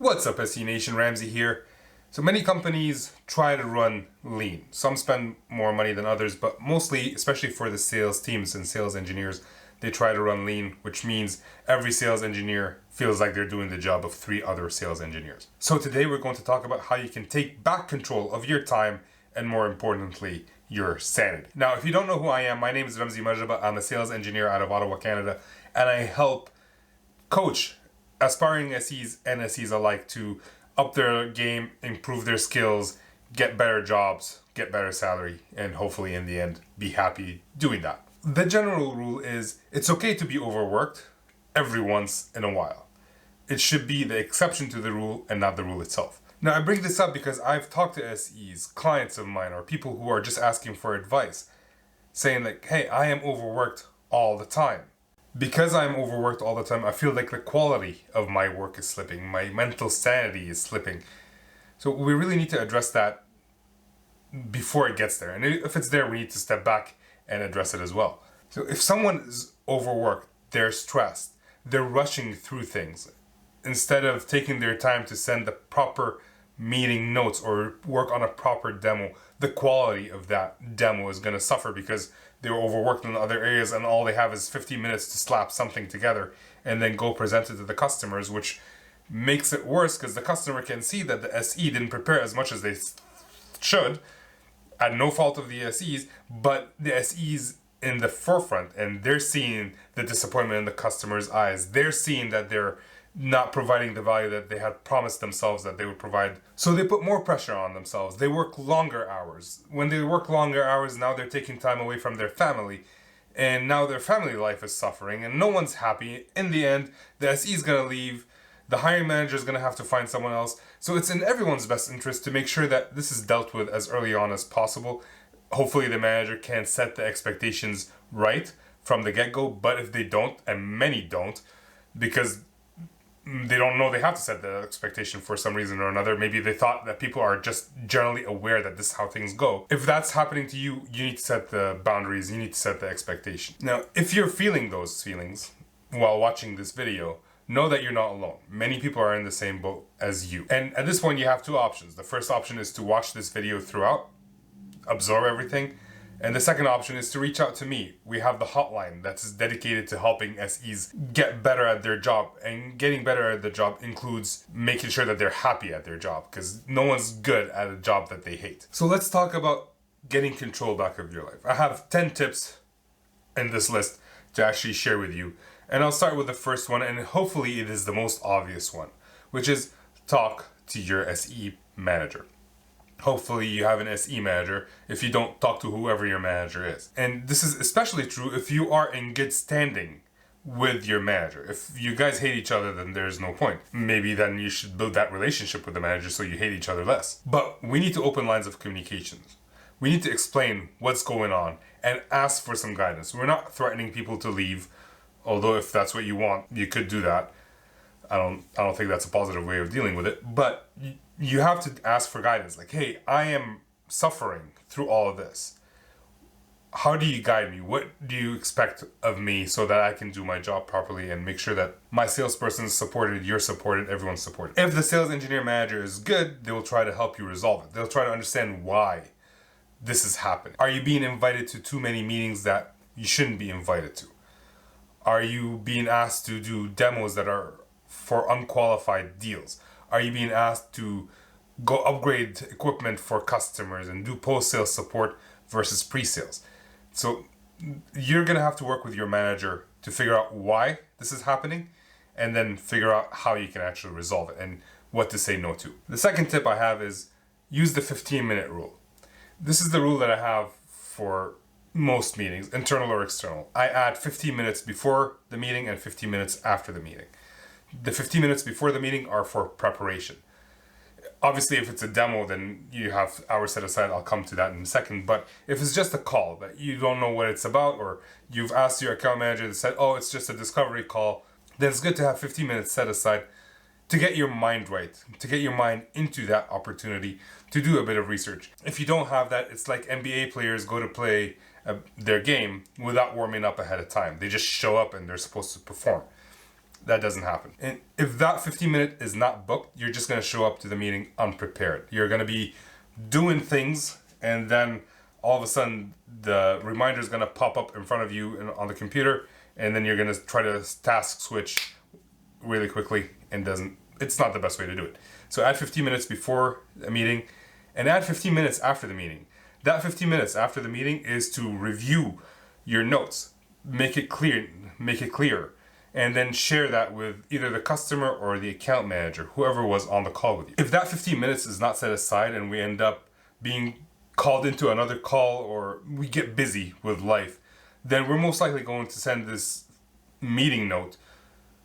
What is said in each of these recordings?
What's up, SE Nation? Ramsey here. So many companies try to run lean. Some spend more money than others, but mostly, especially for the sales teams and sales engineers, they try to run lean, which means every sales engineer feels like they're doing the job of 3 other sales engineers. So today we're going to talk about how you can take back control of your time and, more importantly, your sanity. Now, if you don't know who I am, my name is Ramsey Majaba. I'm a sales engineer out of Ottawa, Canada, and I help coach aspiring SEs and SEs alike to up their game, improve their skills, get better jobs, get better salary, and hopefully in the end be happy doing that. The general rule is it's okay to be overworked every once in a while. It should be the exception to the rule and not the rule itself. Now, I bring this up because I've talked to SEs, clients of mine, or people who are just asking for advice, saying like, hey, I am overworked all the time. Because I'm overworked all the time, I feel like the quality of my work is slipping. My mental sanity is slipping. So we really need to address that before it gets there. And if it's there, we need to step back and address it as well. So if someone is overworked, they're stressed, they're rushing through things, instead of taking their time to send the proper meeting notes or work on a proper demo, the quality of that demo is going to suffer because they were overworked in other areas and all they have is 15 minutes to slap something together and then go present it to the customers, which makes it worse because the customer can see that the SE didn't prepare as much as they should, at no fault of the SEs, but the SEs in the forefront, and they're seeing the disappointment in the customer's eyes. They're seeing that they're not providing the value that they had promised themselves that they would provide. So they put more pressure on themselves. They work longer hours. When they work longer hours, now they're taking time away from their family. And now their family life is suffering and no one's happy. In the end, the SE is going to leave. The hiring manager is going to have to find someone else. So it's in everyone's best interest to make sure that this is dealt with as early on as possible. Hopefully the manager can set the expectations right from the get-go. But if they don't, and many don't, because they don't know they have to set the expectation for some reason or another. Maybe they thought that people are just generally aware that this is how things go. If that's happening to you, you need to set the boundaries, you need to set the expectation. Now, if you're feeling those feelings while watching this video, know that you're not alone. Many people are in the same boat as you. And at this point, you have 2 options. The first option is to watch this video throughout, absorb everything. And the second option is to reach out to me. We have the hotline that's dedicated to helping SEs get better at their job. And getting better at the job includes making sure that they're happy at their job, because no one's good at a job that they hate. So let's talk about getting control back of your life. I have 10 tips in this list to actually share with you. And I'll start with the first one, and hopefully it is the most obvious one, which is talk to your SE manager. Hopefully you have an SE manager. If you don't, talk to whoever your manager is. And this is especially true if you are in good standing with your manager. If you guys hate each other, then there's no point. Maybe then you should build that relationship with the manager so you hate each other less. But we need to open lines of communications. We need to explain what's going on and ask for some guidance. We're not threatening people to leave, although if that's what you want, you could do that. I don't think that's a positive way of dealing with it, but you have to ask for guidance. Like, hey, I am suffering through all of this. How do you guide me? What do you expect of me so that I can do my job properly and make sure that my salesperson is supported, you're supported, everyone's supported? If the sales engineer manager is good, they will try to help you resolve it. They'll try to understand why this is happening. Are you being invited to too many meetings that you shouldn't be invited to? Are you being asked to do demos that are for unqualified deals? Are you being asked to go upgrade equipment for customers and do post-sales support versus pre-sales? So you're going to have to work with your manager to figure out why this is happening and then figure out how you can actually resolve it and what to say no to. The second tip I have is use the 15-minute rule. This is the rule that I have for most meetings, internal or external. I add 15 minutes before the meeting and 15 minutes after the meeting. The 15 minutes before the meeting are for preparation. Obviously, if it's a demo, then you have hours set aside. I'll come to that in a second. But if it's just a call that you don't know what it's about, or you've asked your account manager to say, oh, it's just a discovery call, then it's good to have 15 minutes set aside to get your mind right, to get your mind into that opportunity, to do a bit of research. If you don't have that, it's like NBA players go to play their game without warming up ahead of time. They just show up and they're supposed to perform. That doesn't happen. And if that 15-minute is not booked, you're just going to show up to the meeting unprepared. You're going to be doing things, and then all of a sudden the reminder is going to pop up in front of you on the computer, and then you're going to try to task switch really quickly, and it's not the best way to do it. So add 15 minutes before a meeting and add 15 minutes after the meeting. That 15 minutes after the meeting is to review your notes, make it clear, and then share that with either the customer or the account manager, whoever was on the call with you. If that 15 minutes is not set aside and we end up being called into another call or we get busy with life, then we're most likely going to send this meeting note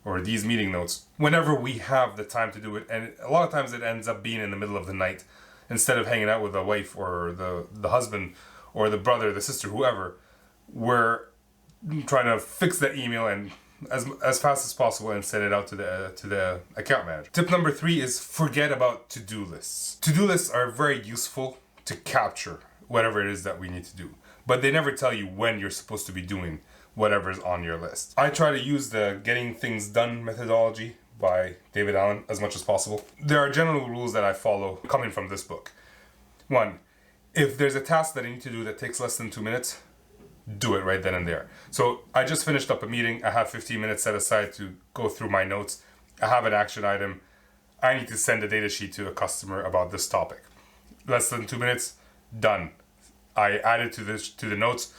or these meeting notes whenever we have the time to do it. And a lot of times it ends up being in the middle of the night instead of hanging out with the wife or the husband or the brother, the sister, whoever. We're trying to fix that email and as fast as possible and send it out to the account manager. Tip number 3 is forget about to-do lists. To-do lists are very useful to capture whatever it is that we need to do, but they never tell you when you're supposed to be doing whatever's on your list. I try to use the getting things done methodology by David Allen as much as possible. There are general rules that I follow coming from this book. 1, if there's a task that I need to do that takes less than 2 minutes, do it right then and there. So I just finished up a meeting. I have 15 minutes set aside to go through my notes. I have an action item. I need to send a data sheet to a customer about this topic. Less than 2 minutes, done. I added to the notes.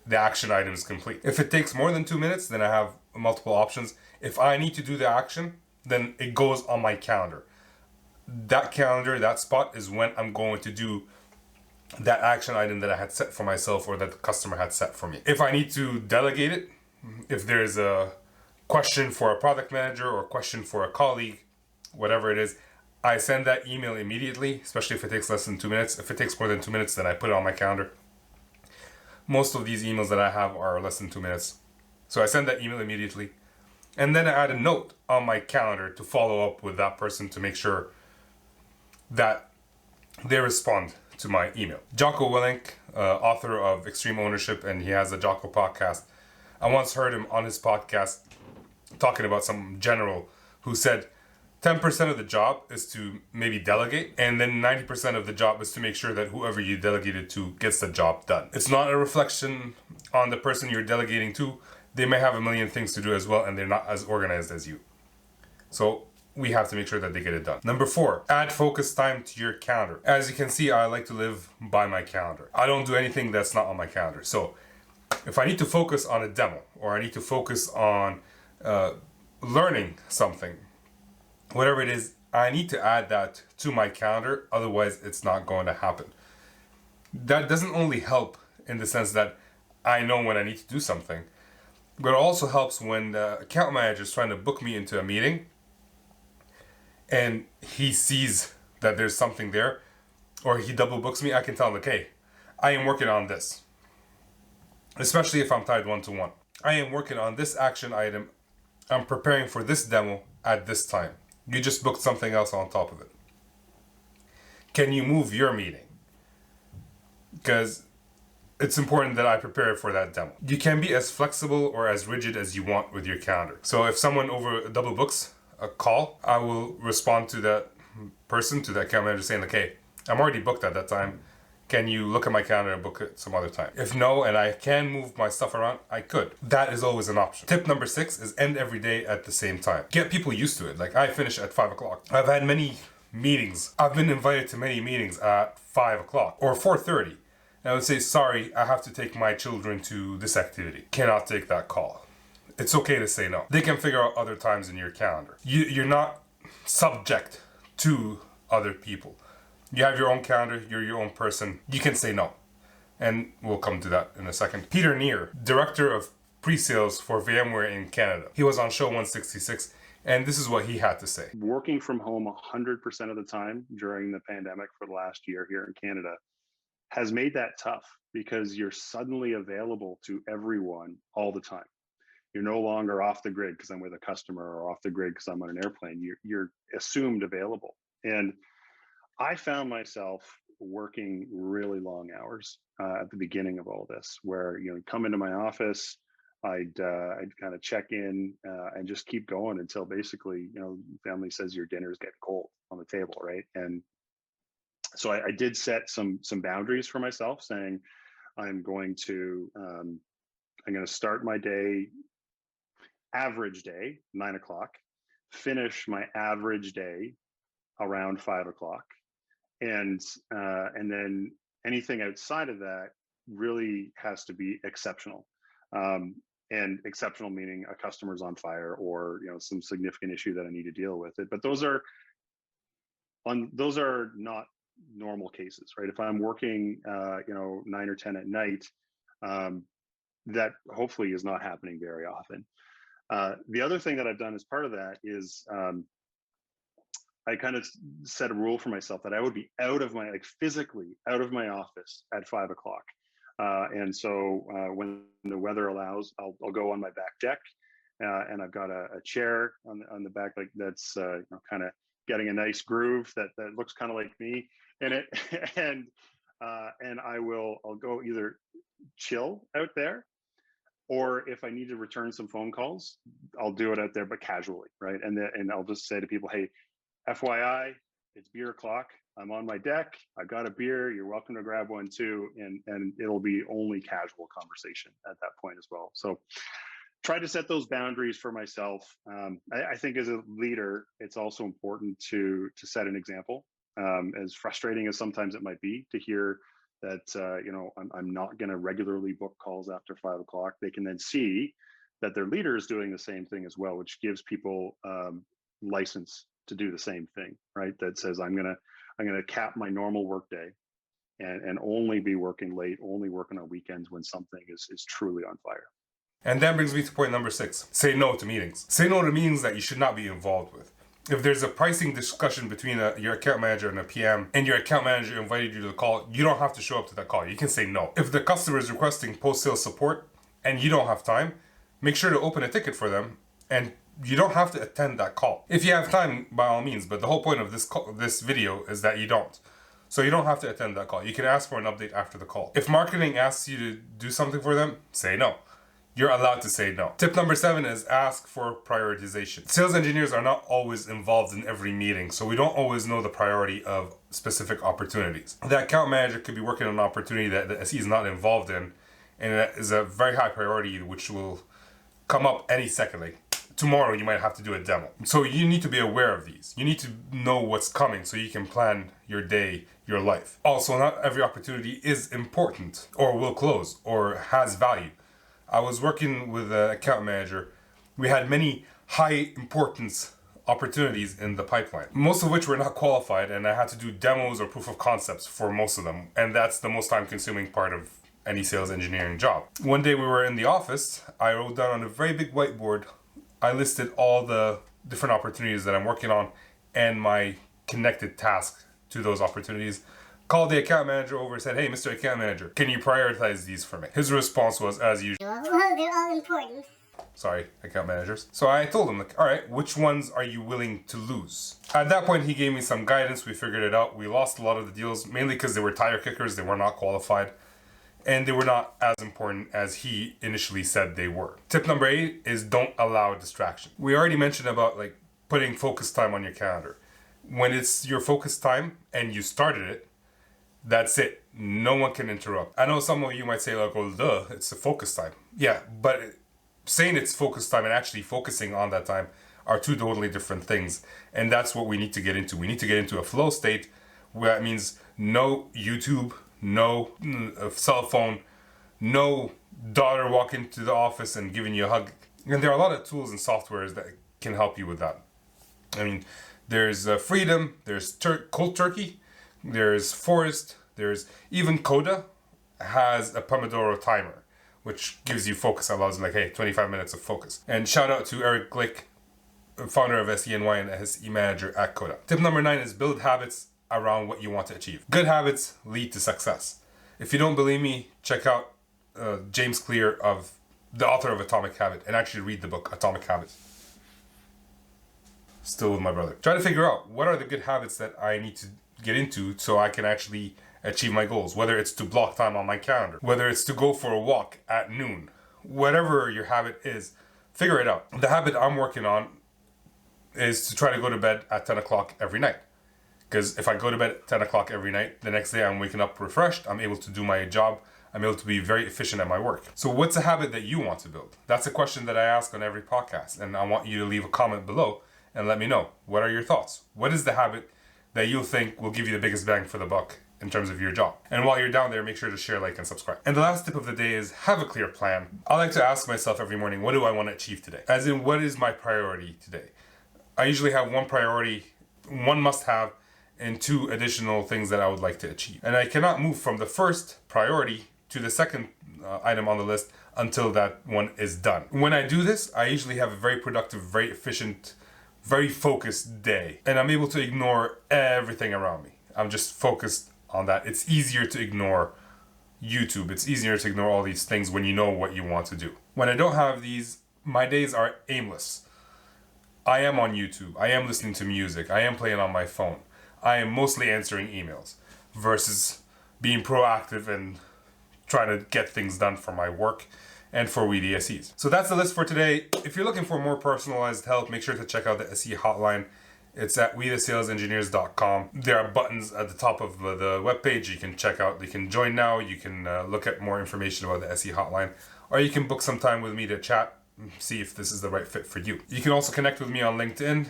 The action item is complete. If it takes more than 2 minutes, then I have multiple options. If I need to do the action, then it goes on my calendar. That calendar, that spot is when I'm going to do that action item that I had set for myself or that the customer had set for me. If I need to delegate it, if there's a question for a product manager or a question for a colleague, whatever it is, I send that email immediately, especially if it takes less than 2 minutes. If it takes more than 2 minutes, then I put it on my calendar. Most of these emails that I have are less than 2 minutes. So I send that email immediately. And then I add a note on my calendar to follow up with that person to make sure that they respond to my email. Jocko Willink, author of Extreme Ownership, and he has a Jocko podcast. I once heard him on his podcast talking about some general who said 10% of the job is to maybe delegate, and then 90% of the job is to make sure that whoever you delegated to gets the job done. It's not a reflection on the person you're delegating to. They may have a million things to do as well, and they're not as organized as you. So we have to make sure that they get it done. Number 4, add focus time to your calendar. As you can see, I like to live by my calendar. I don't do anything that's not on my calendar. So if I need to focus on a demo or I need to focus on learning something, whatever it is, I need to add that to my calendar. Otherwise, it's not going to happen. That doesn't only help in the sense that I know when I need to do something, but it also helps when the account manager is trying to book me into a meeting and he sees that there's something there, or he double books me. I can tell him, like, hey, I am working on this. Especially if I'm tied 1-to-1. I am working on this action item. I'm preparing for this demo at this time. You just booked something else on top of it. Can you move your meeting? Because it's important that I prepare for that demo. You can be as flexible or as rigid as you want with your calendar. So if someone over double books a call, I will respond to that person, to that account manager, saying like, hey, I'm already booked at that time. Can you look at my calendar and book it some other time? If no, and I can move my stuff around, I could. That is always an option. Tip number 6 is end every day at the same time. Get people used to it. Like, I finish at 5 o'clock. I've had many meetings. I've been invited to many meetings at 5 o'clock or 4:30. And I would say, sorry, I have to take my children to this activity. Cannot take that call. It's okay to say no. They can figure out other times in your calendar. You're not subject to other people. You have your own calendar, you're your own person. You can say no. And we'll come to that in a second. Peter Neer, director of pre-sales for VMware in Canada. He was on show 166, and this is what he had to say. Working from home 100% of the time during the pandemic for the last year here in Canada has made that tough because you're suddenly available to everyone all the time. You're no longer off the grid because I'm with a customer or off the grid because I'm on an airplane. You're assumed available. And I found myself working really long hours at the beginning of all this, where come into my office, I'd kind of check in and just keep going until basically, family says your dinner's getting cold on the table, right? And so I did set some boundaries for myself, saying I'm going to start my day, average day, 9 o'clock, finish my average day around 5 o'clock, and then anything outside of that really has to be exceptional. And exceptional meaning a customer's on fire, or some significant issue that I need to deal with it. But those are not normal cases, right? If I'm working 9 or 10 at night, that hopefully is not happening very often. The other thing that I've done as part of that is I kind of set a rule for myself that I would be physically out of my office at 5 o'clock. And so when the weather allows, I'll go on my back deck, and I've got a chair on the back, like that's kind of getting a nice groove that looks kind of like me in it, and I'll go either chill out there, or if I need to return some phone calls, I'll do it out there, but casually, right? And I'll just say to people, hey, FYI, it's beer o'clock. I'm on my deck. I've got a beer. You're welcome to grab one too. And it'll be only casual conversation at that point as well. So try to set those boundaries for myself. I think as a leader, it's also important to set an example. As frustrating as sometimes it might be to hear that, I'm not going to regularly book calls after 5 o'clock. They can then see that their leader is doing the same thing as well, which gives people license to do the same thing, right? That says I'm gonna cap my normal work day and only be working late, only working on weekends when something is truly on fire. And that brings me to point number 6. Say no to meetings. Say no to meetings that you should not be involved with. If there's a pricing discussion between your account manager and a PM, and your account manager invited you to the call, you don't have to show up to that call. You can say no. If the customer is requesting post-sales support and you don't have time, make sure to open a ticket for them, and you don't have to attend that call. If you have time, by all means, but the whole point of this video is that you don't. So you don't have to attend that call. You can ask for an update after the call. If marketing asks you to do something for them, say no. You're allowed to say no. Tip number 7 is ask for prioritization. Sales engineers are not always involved in every meeting, so we don't always know the priority of specific opportunities. The account manager could be working on an opportunity that the SE is not involved in, and it is a very high priority which will come up any second. Like tomorrow you might have to do a demo. So you need to be aware of these. You need to know what's coming so you can plan your day, your life. Also, not every opportunity is important or will close or has value. I was working with an account manager. We had many high importance opportunities in the pipeline, most of which were not qualified, and I had to do demos or proof of concepts for most of them. And that's the most time consuming part of any sales engineering job. One day we were in the office. I wrote down on a very big whiteboard, I listed all the different opportunities that I'm working on and my connected tasks to those opportunities. Called the account manager over and said, hey, Mr. Account Manager, can you prioritize these for me? His response was, as usual, well, they're all important. Sorry, account managers. So I told him, all right, which ones are you willing to lose? At that point, he gave me some guidance. We figured it out. We lost a lot of the deals, mainly because they were tire kickers. They were not qualified, and they were not as important as he initially said they were. Tip number 8 is don't allow distraction. We already mentioned about putting focus time on your calendar. When it's your focus time and you started it, that's it. No one can interrupt. I know some of you might say well, duh, it's a focus time. Yeah, but saying it's focus time and actually focusing on that time are two totally different things. And that's what we need to get into. We need to get into a flow state where that means no YouTube, no cell phone, no daughter walking to the office and giving you a hug. And there are a lot of tools and softwares that can help you with that. I mean, there's Freedom, there's Cold Turkey, there's Forest, there's even Coda has a Pomodoro timer, which gives you focus, allows you 25 minutes of focus. And shout out to Eric Glick, founder of SENY and SE manager at Coda. Tip number 9 is build habits around what you want to achieve. Good habits lead to success. If you don't believe me, check out James Clear, of the author of Atomic Habit, and actually read the book Atomic Habits. Still with my brother. Try to figure out what are the good habits that I need to get into so I can actually achieve my goals. Whether it's to block time on my calendar, whether it's to go for a walk at noon, whatever your habit is, figure it out. The habit I'm working on is to try to go to bed at 10 o'clock every night. Because if I go to bed at 10 o'clock every night, the next day I'm waking up refreshed, I'm able to do my job, I'm able to be very efficient at my work. So what's a habit that you want to build? That's a question that I ask on every podcast, and I want you to leave a comment below and let me know. What are your thoughts? What is the habit that you think will give you the biggest bang for the buck in terms of your job? And while you're down there, make sure to share, like, and subscribe. And the last tip of the day is have a clear plan. I like to ask myself every morning, what do I want to achieve today? As in, what is my priority today? I usually have one priority, one must-have, and two additional things that I would like to achieve. And I cannot move from the first priority to the second item on the list until that one is done. When I do this, I usually have a very productive, very efficient, very focused day. And I'm able to ignore everything around me. I'm just focused on that. It's easier to ignore YouTube. It's easier to ignore all these things when you know what you want to do. When I don't have these, my days are aimless. I am on YouTube. I am listening to music. I am playing on my phone. I am mostly answering emails versus being proactive and trying to get things done for my work and for we the SEs. So that's the list for today. If you're looking for more personalized help, make sure to check out the SE Hotline. It's at wetheSalesEngineers.com. There are buttons at the top of the webpage you can check out. You can join now. You can look at more information about the SE Hotline, or you can book some time with me to chat, see if this is the right fit for you. You can also connect with me on LinkedIn.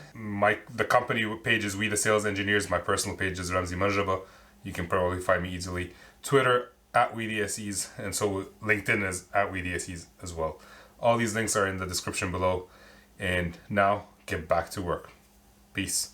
The company page is We the Sales Engineers. My personal page is Ramzi Manjaba. You can probably find me easily. Twitter at We the SEs, and so LinkedIn is at We the SEs as well. All these links are in the description below. And now get back to work. Peace.